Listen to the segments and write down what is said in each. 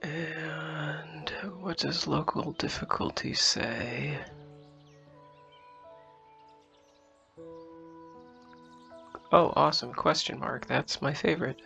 And what does local difficulty say? Oh, awesome, question mark. That's my favorite.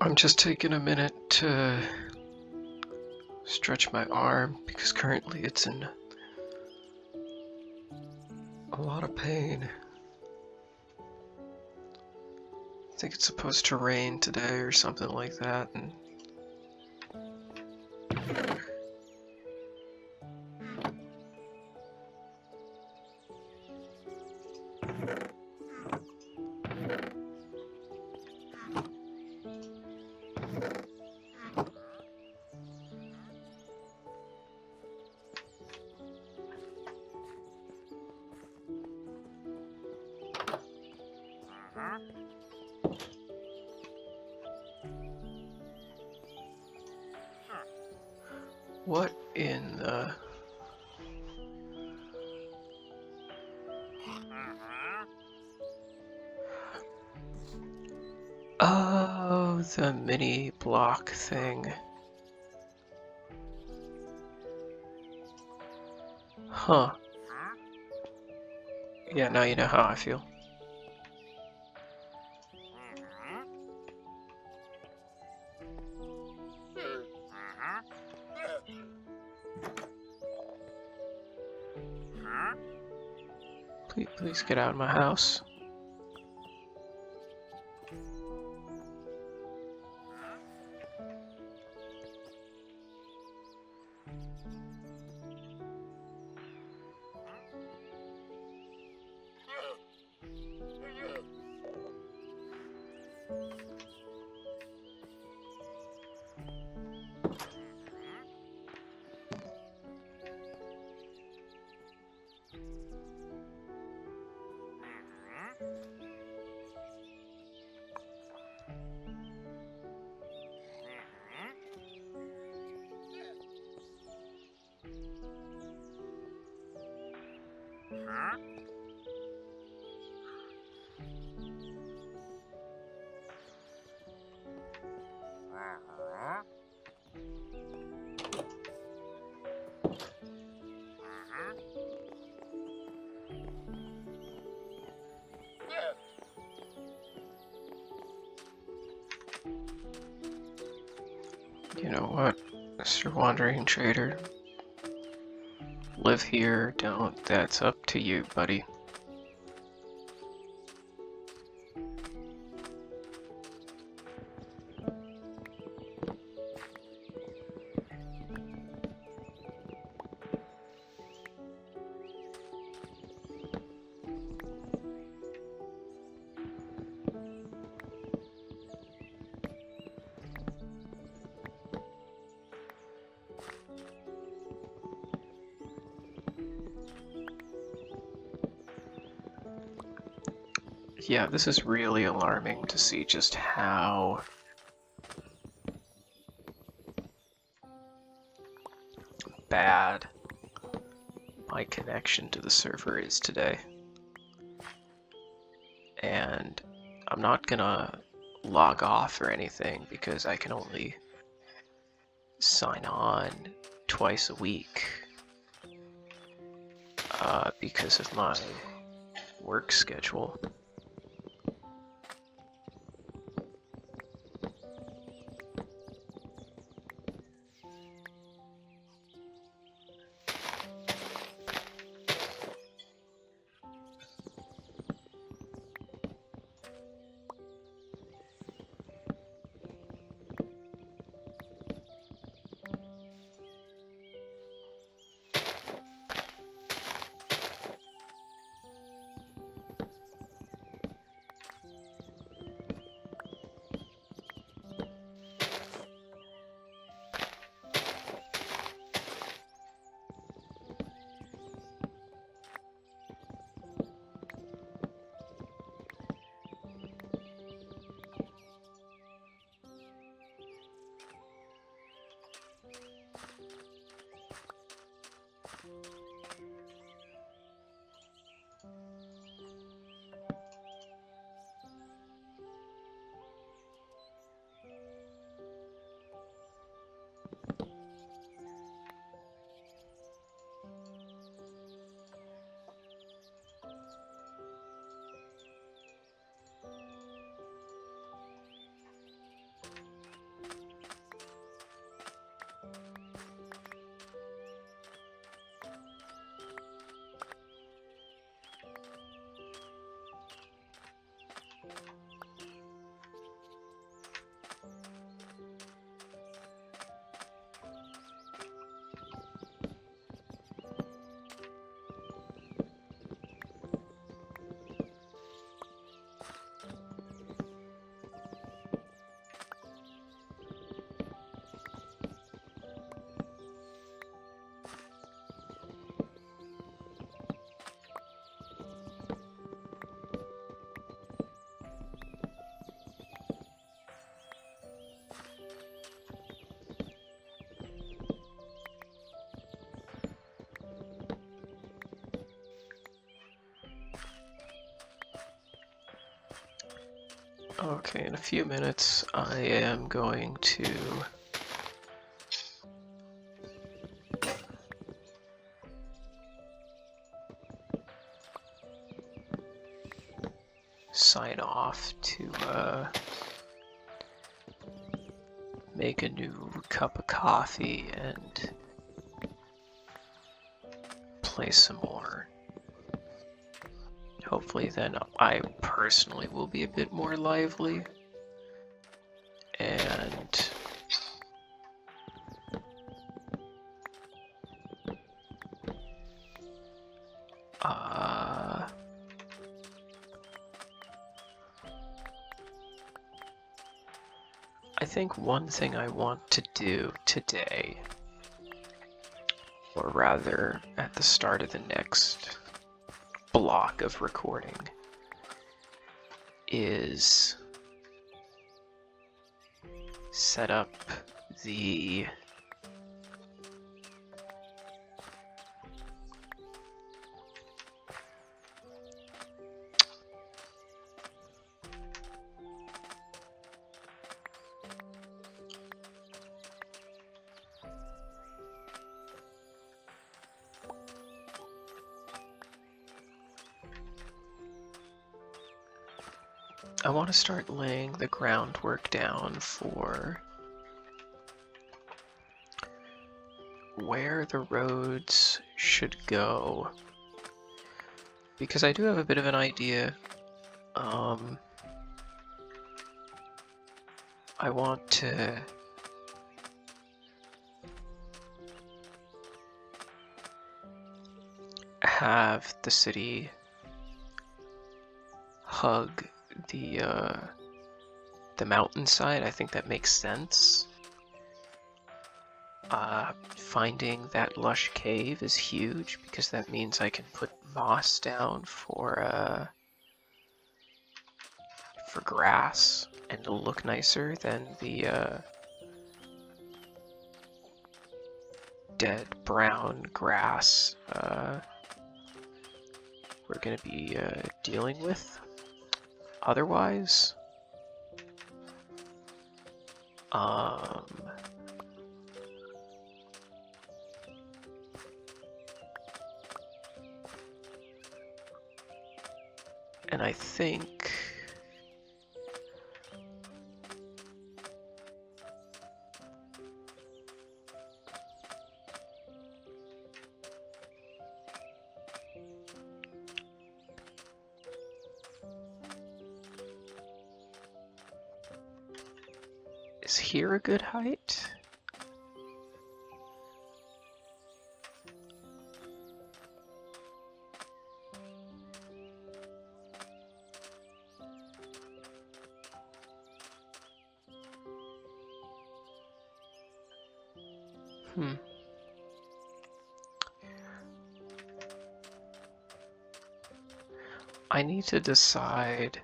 I'm just taking a minute to stretch my arm because currently it's in a lot of pain. I think it's supposed to rain today or something like that, and what in the... Oh, the mini block thing. Huh. Yeah, now you know how I feel. Please get out of my house. You know what, Mr. Wandering Trader? Live here, don't. That's up to you, buddy. Yeah, this is really alarming to see just how bad my connection to the server is today. And I'm not gonna log off or anything because I can only sign on twice a week because of my work schedule. Okay, in a few minutes I am going to sign off to make a new cup of coffee and play some more. Hopefully then I personally will be a bit more lively and I think one thing I want to do today, or rather at the start of the next block of recording, is set up the I want to start laying the groundwork down for where the roads should go, because I do have a bit of an idea. I want to have the city hug the mountainside. I think that makes sense. Finding that lush cave is huge because that means I can put moss down for grass and it'll look nicer than the dead brown grass we're gonna be dealing with otherwise. And I think is here a good height? I need to decide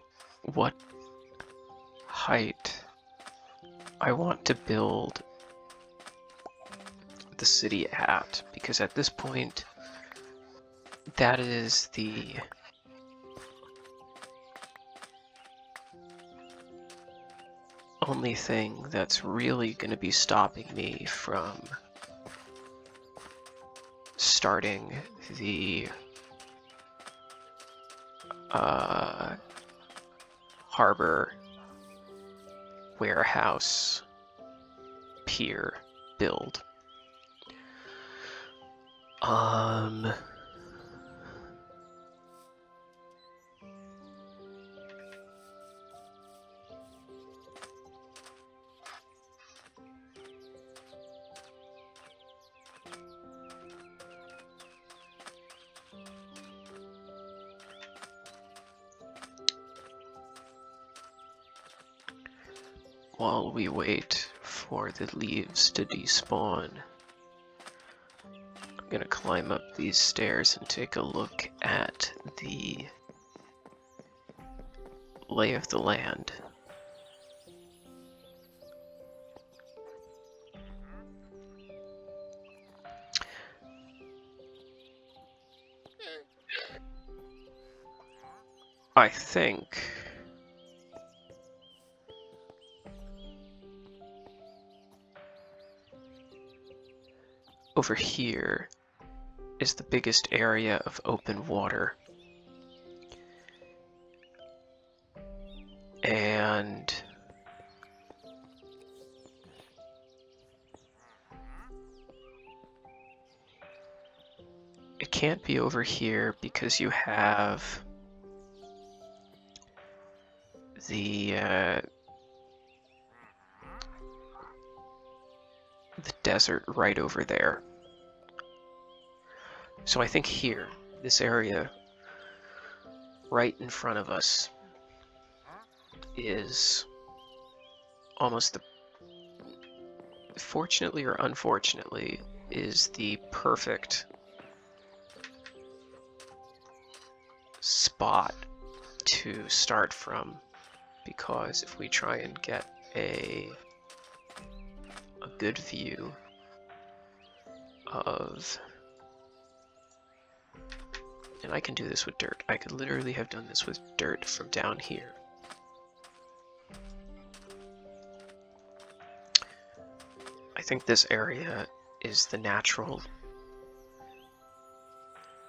what height I want to build the city at, because at this point, that is the only thing that's really going to be stopping me from starting the harbor warehouse pier build. While we wait for the leaves to despawn, I'm gonna climb up these stairs and take a look at the lay of the land. I think over here is the biggest area of open water. And it can't be over here because you have the desert right over there. So I think here, this area right in front of us is almost the, fortunately or unfortunately, is the perfect spot to start from, because if we try and get a good view of, and I can do this with dirt. I could literally have done this with dirt from down here. I think this area is the natural,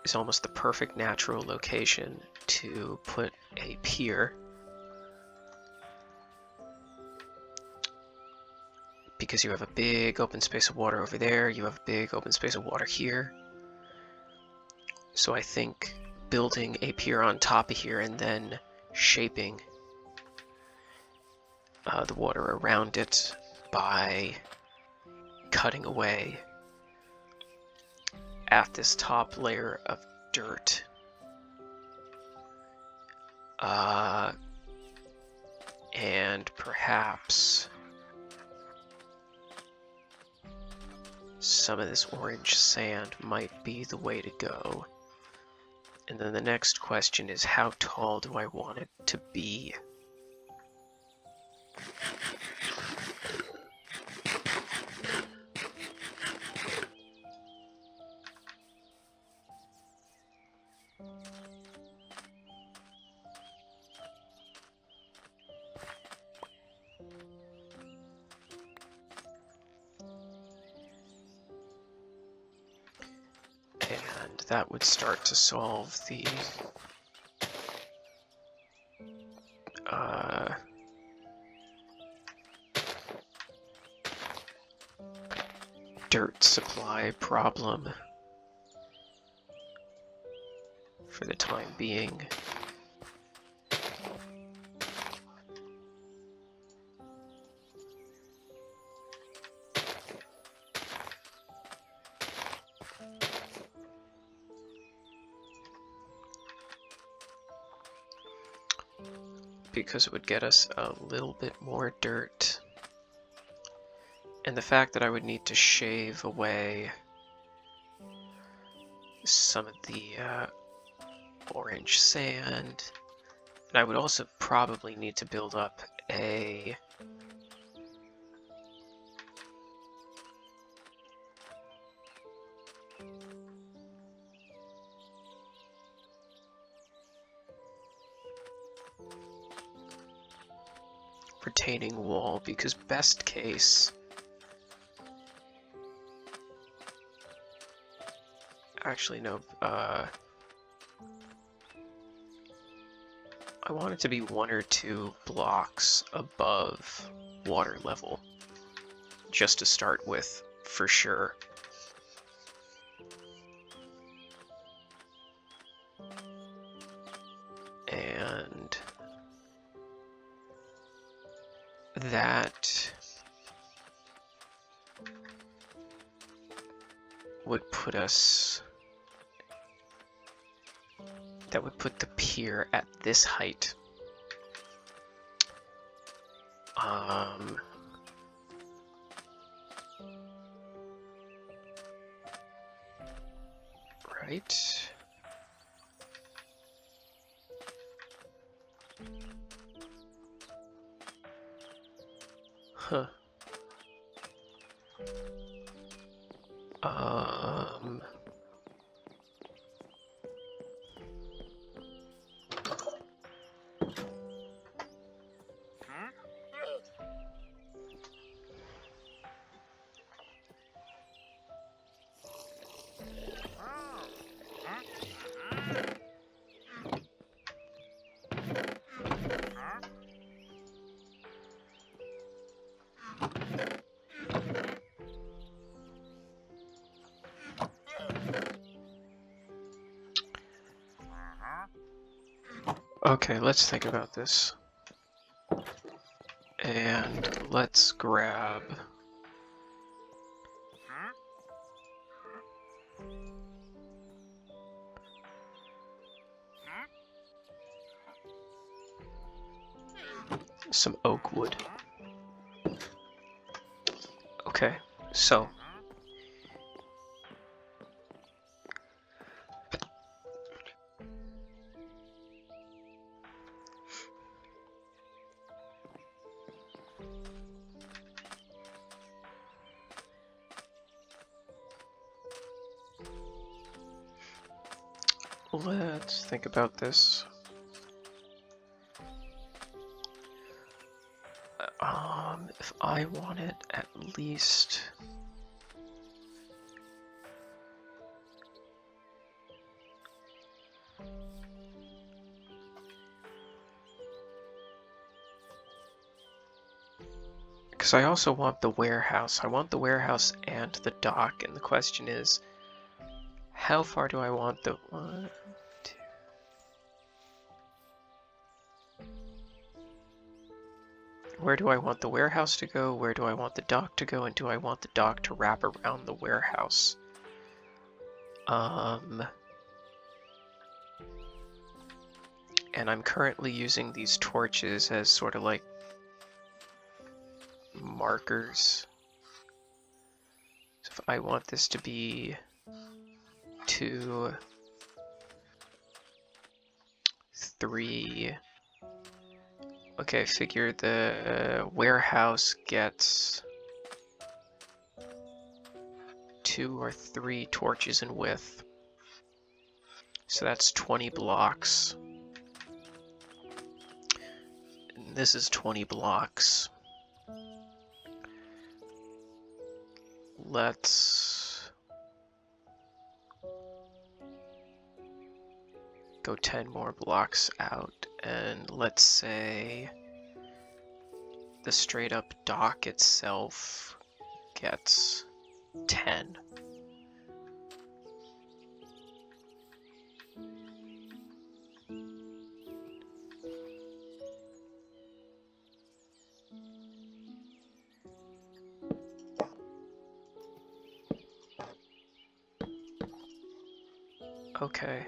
is almost the perfect natural location to put a pier, because you have a big open space of water over there, you have a big open space of water here. So I think building a pier on top of here and then shaping the water around it by cutting away at this top layer of dirt, and perhaps some of this orange sand might be the way to go. And then the next question is, how tall do I want it to be? And that would start to solve the dirt supply problem for the time being. Because it would get us a little bit more dirt. And the fact that I would need to shave away some of the orange sand. And I would also probably need to build up a retaining wall, because best case, actually no, I want it to be 1 or 2 blocks above water level, just to start with, for sure. And that would put us, that would put the pier at this height. Right. Huh. Okay, let's think about this. And let's grab some oak wood. Okay, so let's think about this. If I wanted at least because I also want the warehouse. I want the warehouse and the dock, and the question is, how far do I want the one, two. Where do I want the warehouse to go? Where do I want the dock to go? And do I want the dock to wrap around the warehouse? And I'm currently using these torches as sort of like markers. So if I want this to be 2, 3, okay, figure the warehouse gets 2 or 3 torches in width. So that's 20 blocks. And this is 20 blocks. Let's go 10 more blocks out, and let's say the straight up dock itself gets 10. Okay.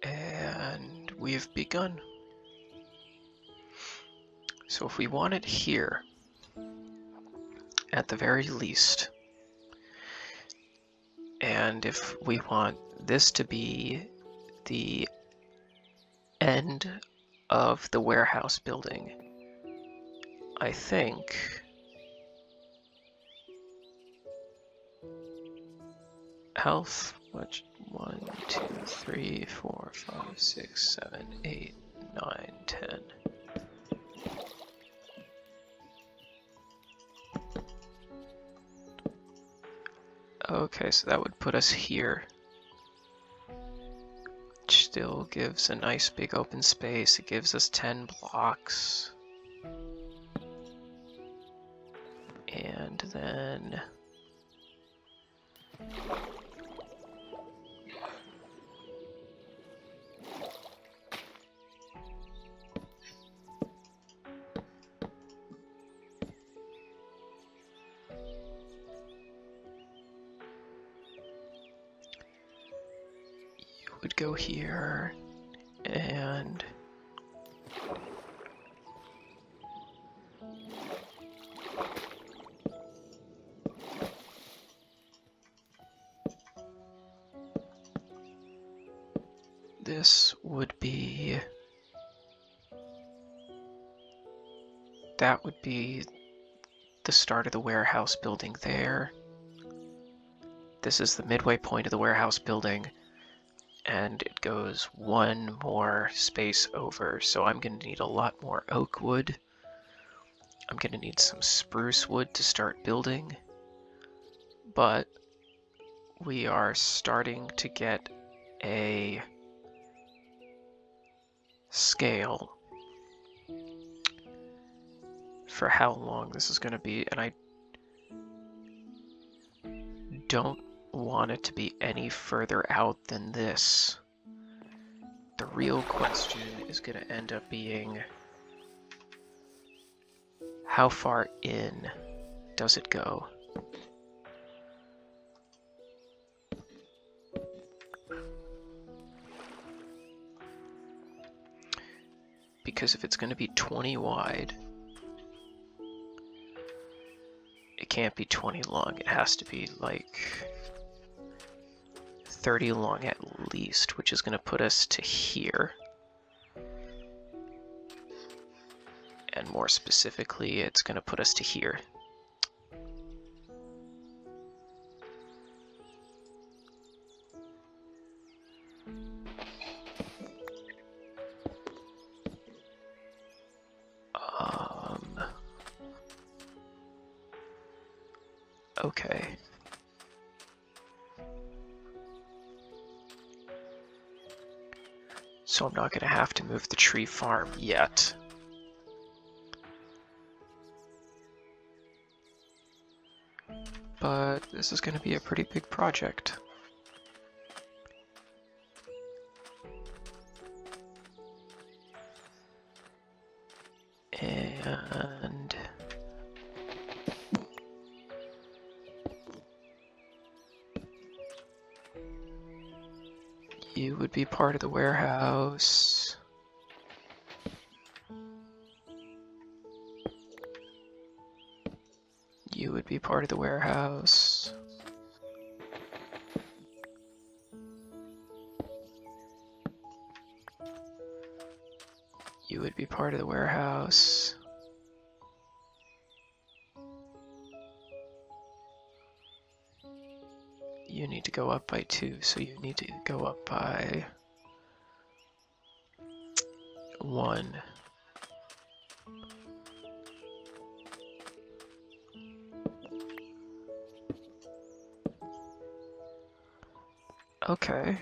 And we've begun. So if we want it here, at the very least, and if we want this to be the end of the warehouse building, I think health, which 1, 2, 3, 4, 5, 6, 7, 8, 9, 10. Okay, so that would put us here. Which still gives a nice big open space. It gives us 10 blocks. And then would go here, and this would be, that would be the start of the warehouse building there. This is the midway point of the warehouse building, and it goes one more space over, so I'm going to need a lot more oak wood. I'm going to need some spruce wood to start building, but we are starting to get a scale for how long this is going to be, and I don't want it to be any further out than this. The real question is going to end up being, how far in does it go? Because if it's going to be 20 wide, it can't be 20 long. It has to be like 30 long at least, which is going to put us to here. And more specifically, it's going to put us to here. Okay. So I'm not going to have to move the tree farm yet. But this is going to be a pretty big project. And you would be part of the warehouse. You would be part of the warehouse. You would be part of the warehouse. You need to go up by 2, so you need to go up by 1. Okay.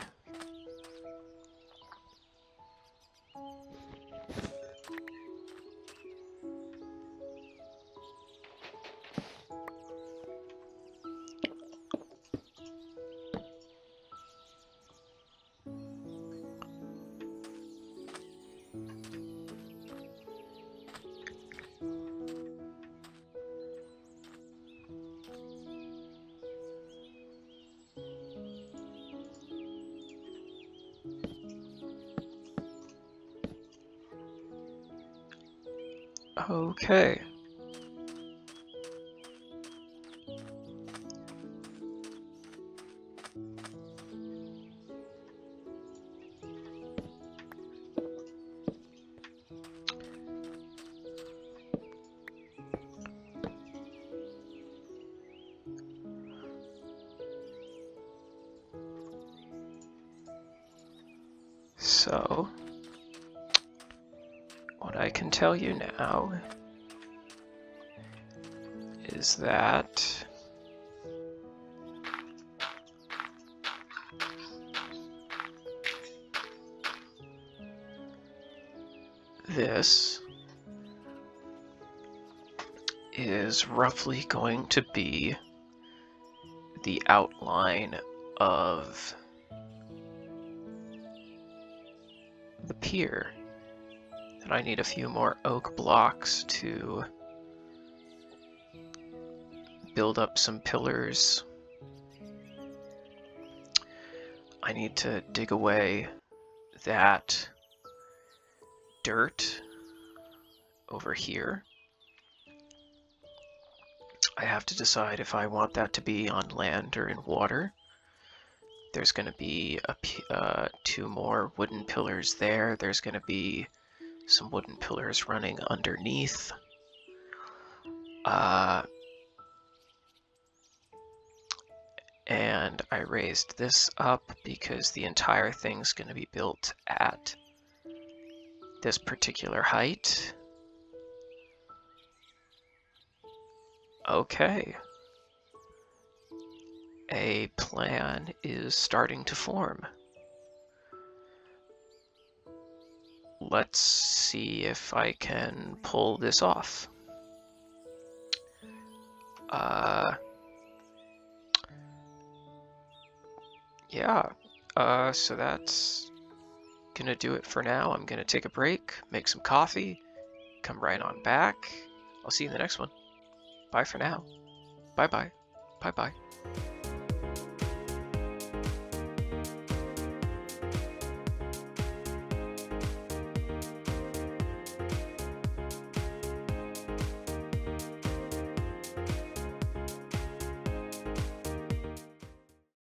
Okay. So, what I can tell you now is that this is roughly going to be the outline of the pier. And I need a few more oak blocks to build up some pillars. I need to dig away that dirt over here. I have to decide if I want that to be on land or in water. There's going to be 2 more wooden pillars there. There's going to be some wooden pillars running underneath. And I raised this up because the entire thing's going to be built at this particular height. Okay. A plan is starting to form. Let's see if I can pull this off. yeah, so that's gonna do it for now. I'm gonna take a break, make some coffee, come right on back. I'll see you in the next one. Bye for now. Bye bye. Bye bye.